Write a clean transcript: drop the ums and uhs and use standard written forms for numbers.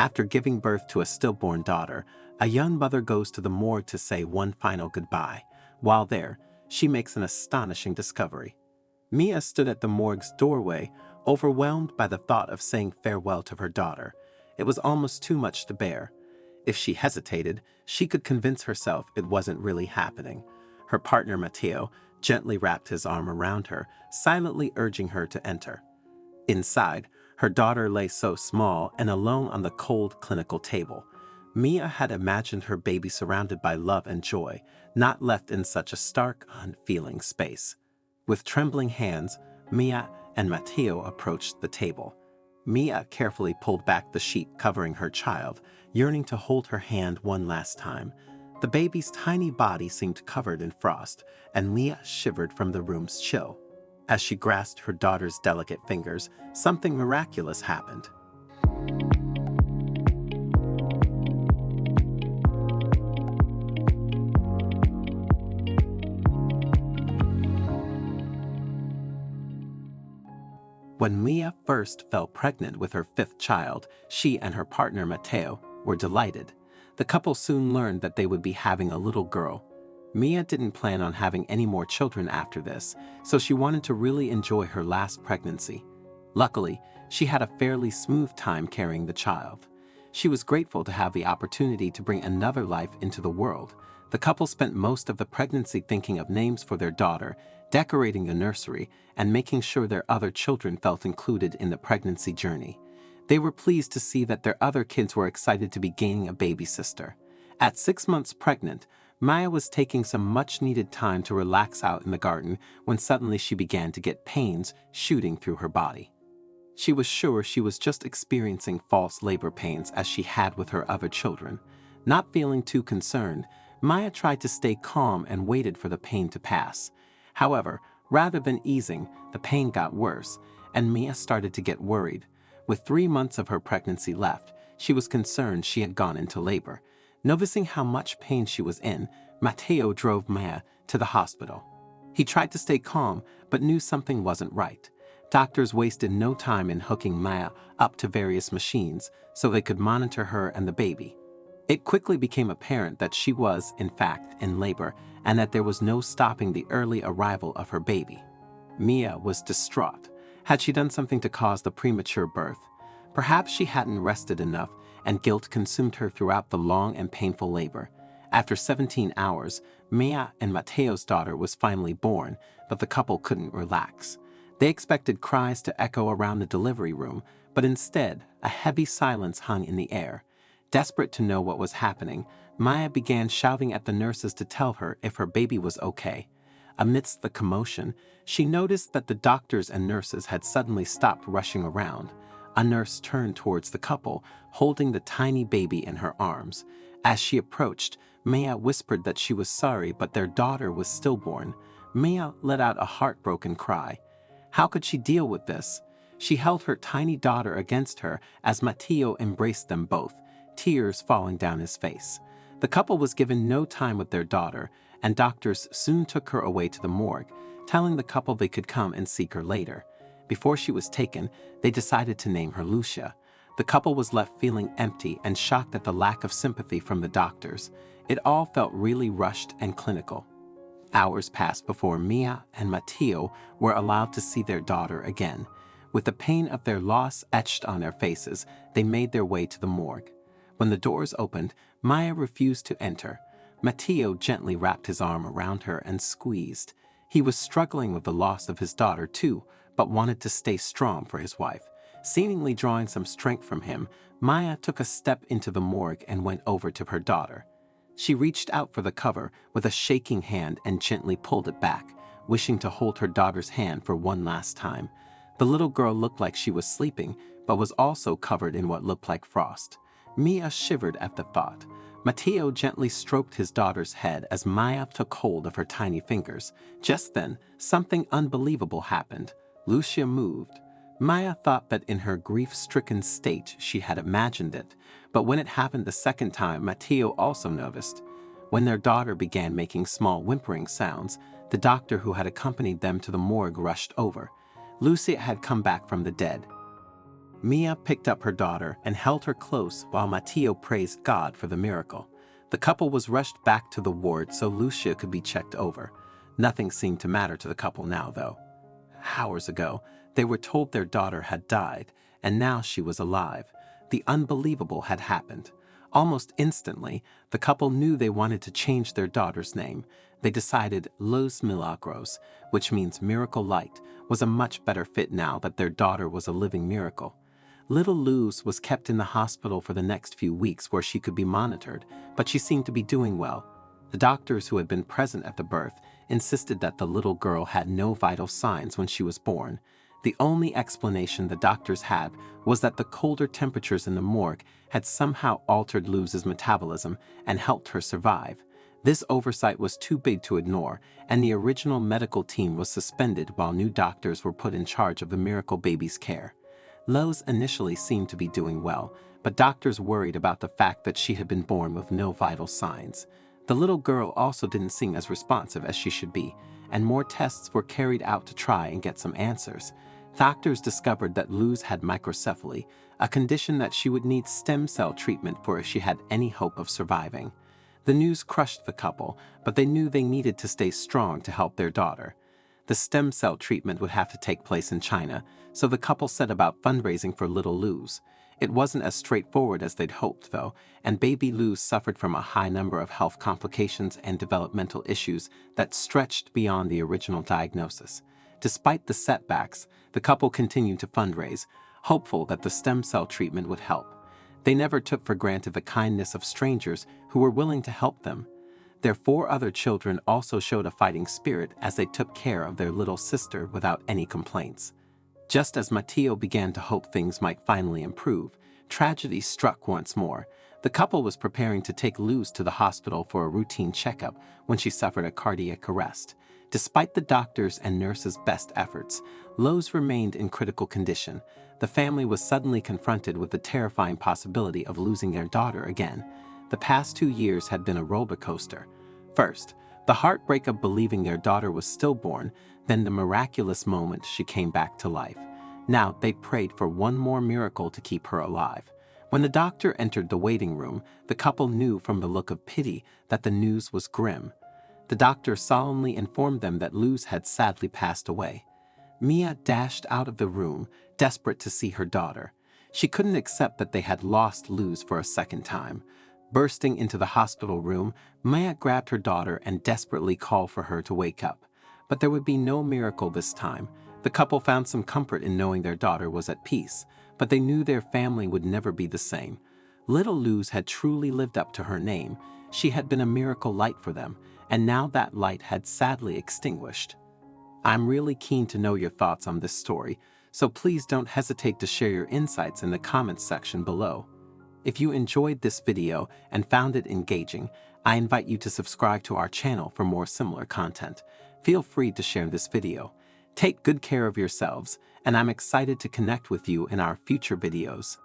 After giving birth to a stillborn daughter, a young mother goes to the morgue to say one final goodbye. While there, she makes an astonishing discovery. Mia stood at the morgue's doorway, overwhelmed by the thought of saying farewell to her daughter. It was almost too much to bear. If she hesitated, she could convince herself it wasn't really happening. Her partner Mateo gently wrapped his arm around her, silently urging her to enter. Inside, her daughter lay so small and alone on the cold clinical table. Mia had imagined her baby surrounded by love and joy, not left in such a stark, unfeeling space. With trembling hands, Mia and Mateo approached the table. Mia carefully pulled back the sheet covering her child, yearning to hold her hand one last time. The baby's tiny body seemed covered in frost, and Mia shivered from the room's chill. As she grasped her daughter's delicate fingers, something miraculous happened. When Mia first fell pregnant with her fifth child, she and her partner Mateo were delighted. The couple soon learned that they would be having a little girl. Mia didn't plan on having any more children after this, so she wanted to really enjoy her last pregnancy. Luckily, she had a fairly smooth time carrying the child. She was grateful to have the opportunity to bring another life into the world. The couple spent most of the pregnancy thinking of names for their daughter, decorating the nursery, and making sure their other children felt included in the pregnancy journey. They were pleased to see that their other kids were excited to be gaining a baby sister. At 6 months pregnant, Maya was taking some much-needed time to relax out in the garden when suddenly she began to get pains shooting through her body. She was sure she was just experiencing false labor pains as she had with her other children. Not feeling too concerned, Maya tried to stay calm and waited for the pain to pass. However, rather than easing, the pain got worse, and Mia started to get worried. With 3 months of her pregnancy left, she was concerned she had gone into labor. Noticing how much pain she was in, Mateo drove Maya to the hospital. He tried to stay calm, but knew something wasn't right. Doctors wasted no time in hooking Maya up to various machines so they could monitor her and the baby. It quickly became apparent that she was, in fact, in labor and that there was no stopping the early arrival of her baby. Mia was distraught. Had she done something to cause the premature birth? Perhaps she hadn't rested enough, and guilt consumed her throughout the long and painful labor. After 17 hours, Mia and Mateo's daughter was finally born, but the couple couldn't relax. They expected cries to echo around the delivery room, but instead, a heavy silence hung in the air. Desperate to know what was happening, Maya began shouting at the nurses to tell her if her baby was okay. Amidst the commotion, she noticed that the doctors and nurses had suddenly stopped rushing around. A nurse turned towards the couple, holding the tiny baby in her arms. As she approached, Maya whispered that she was sorry, but their daughter was stillborn. Maya let out a heartbroken cry. How could she deal with this? She held her tiny daughter against her as Mateo embraced them both, tears falling down his face. The couple was given no time with their daughter, and doctors soon took her away to the morgue, telling the couple they could come and seek her later. Before she was taken, they decided to name her Lucia. The couple was left feeling empty and shocked at the lack of sympathy from the doctors. It all felt really rushed and clinical. Hours passed before Mia and Mateo were allowed to see their daughter again. With the pain of their loss etched on their faces, they made their way to the morgue. When the doors opened, Maya refused to enter. Mateo gently wrapped his arm around her and squeezed. He was struggling with the loss of his daughter too, but wanted to stay strong for his wife. Seemingly drawing some strength from him, Maya took a step into the morgue and went over to her daughter. She reached out for the cover with a shaking hand and gently pulled it back, wishing to hold her daughter's hand for one last time. The little girl looked like she was sleeping, but was also covered in what looked like frost. Mia shivered at the thought. Mateo gently stroked his daughter's head as Maya took hold of her tiny fingers. Just then, something unbelievable happened. Lucia moved. Maya thought that in her grief-stricken state she had imagined it, but when it happened the second time, Mateo also noticed. When their daughter began making small whimpering sounds, the doctor who had accompanied them to the morgue rushed over. Lucia had come back from the dead. Mia picked up her daughter and held her close while Mateo praised God for the miracle. The couple was rushed back to the ward so Lucia could be checked over. Nothing seemed to matter to the couple now, though. Hours ago, they were told their daughter had died, and now she was alive. The unbelievable had happened. Almost instantly, the couple knew they wanted to change their daughter's name. They decided Los Milagros, which means miracle light, was a much better fit now that their daughter was a living miracle. Little Luz was kept in the hospital for the next few weeks where she could be monitored, but she seemed to be doing well. The doctors who had been present at the birth insisted that the little girl had no vital signs when she was born. The only explanation the doctors had was that the colder temperatures in the morgue had somehow altered Luz's metabolism and helped her survive. This oversight was too big to ignore, and the original medical team was suspended while new doctors were put in charge of the miracle baby's care. Luz initially seemed to be doing well, but doctors worried about the fact that she had been born with no vital signs. The little girl also didn't seem as responsive as she should be, and more tests were carried out to try and get some answers. Doctors discovered that Luz had microcephaly, a condition that she would need stem cell treatment for if she had any hope of surviving. The news crushed the couple, but they knew they needed to stay strong to help their daughter. The stem cell treatment would have to take place in China, so the couple set about fundraising for little Luz. It wasn't as straightforward as they'd hoped, though, and baby Luz suffered from a high number of health complications and developmental issues that stretched beyond the original diagnosis. Despite the setbacks, the couple continued to fundraise, hopeful that the stem cell treatment would help. They never took for granted the kindness of strangers who were willing to help them. Their 4 other children also showed a fighting spirit as they took care of their little sister without any complaints. Just as Mateo began to hope things might finally improve, tragedy struck once more. The couple was preparing to take Luz to the hospital for a routine checkup when she suffered a cardiac arrest. Despite the doctors' and nurses' best efforts, Luz remained in critical condition. The family was suddenly confronted with the terrifying possibility of losing their daughter again. The past 2 years had been a roller coaster. First, the heartbreak of believing their daughter was stillborn, then the miraculous moment she came back to life. Now they prayed for one more miracle to keep her alive. When the doctor entered the waiting room, the couple knew from the look of pity that the news was grim. The doctor solemnly informed them that Luz had sadly passed away. Mia dashed out of the room, desperate to see her daughter. She couldn't accept that they had lost Luz for a second time. Bursting into the hospital room, Mia grabbed her daughter and desperately called for her to wake up. But there would be no miracle this time. The couple found some comfort in knowing their daughter was at peace, but they knew their family would never be the same. Little Luz had truly lived up to her name. She had been a miracle light for them, and now that light had sadly extinguished. I'm really keen to know your thoughts on this story, so please don't hesitate to share your insights in the comments section below. If you enjoyed this video and found it engaging, I invite you to subscribe to our channel for more similar content. Feel free to share this video. Take good care of yourselves, and I'm excited to connect with you in our future videos.